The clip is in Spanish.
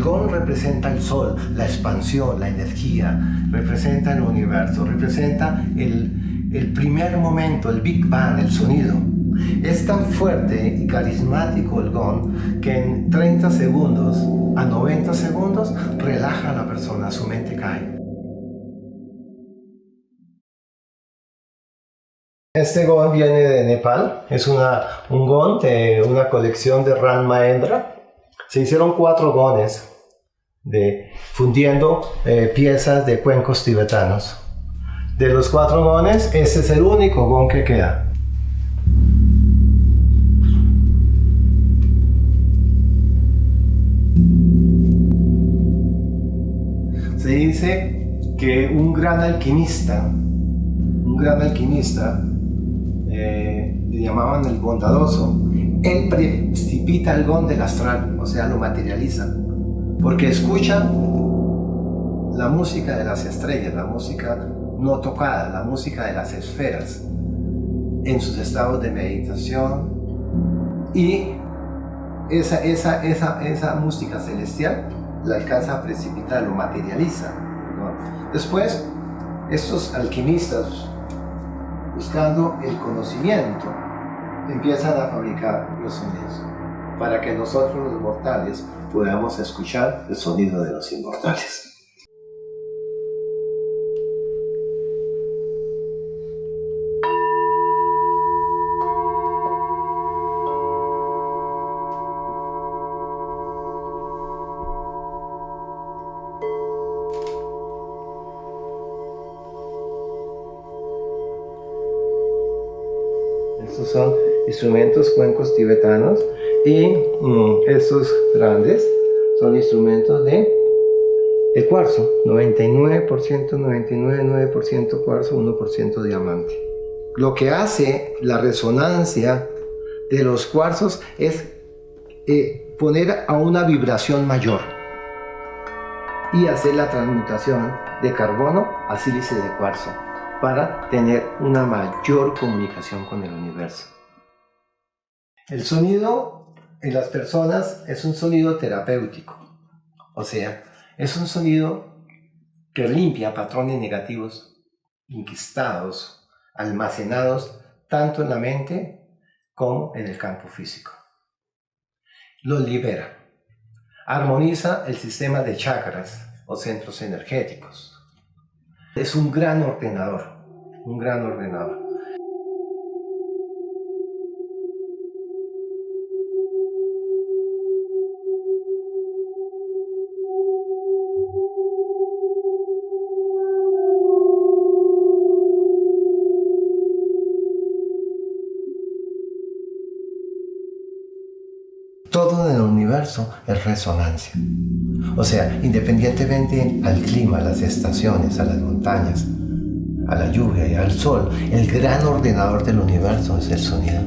gong representa el sol, la expansión, la energía, representa el universo, representa el primer momento, el Big Bang, el sonido. Es tan fuerte y carismático el gong que en 30 segundos a 90 segundos relaja a la persona, su mente cae. Este gong viene de Nepal, es un gong de una colección de Ram Mahendra. Se hicieron 4 gongs fundiendo piezas de cuencos tibetanos. De los 4 gongs, este es el único gong que queda. Se dice que un gran alquimista, le llamaban el bondadoso, él precipita el gong del astral, o sea, lo materializa, porque escucha la música de las estrellas, la música no tocada, la música de las esferas, en sus estados de meditación, y esa música celestial la alcanza a precipitar, lo materializa, ¿no? Después, estos alquimistas, buscando el conocimiento, empiezan a fabricar los sonidos para que nosotros los mortales podamos escuchar el sonido de los inmortales. Estos son instrumentos cuencos tibetanos y estos grandes son instrumentos de cuarzo, 99%, 99,9% cuarzo, 1% diamante. Lo que hace la resonancia de los cuarzos es poner a una vibración mayor y hacer la transmutación de carbono a sílice de cuarzo, para tener una mayor comunicación con el universo. El sonido en las personas es un sonido terapéutico, o sea, es un sonido que limpia patrones negativos inquistados, almacenados tanto en la mente como en el campo físico. Los libera, armoniza el sistema de chakras o centros energéticos. Es un gran ordenador, un gran ordenador. Todo en el universo es resonancia. O sea, independientemente al clima, a las estaciones, a las montañas, a la lluvia y al sol, el gran ordenador del universo es el sonido.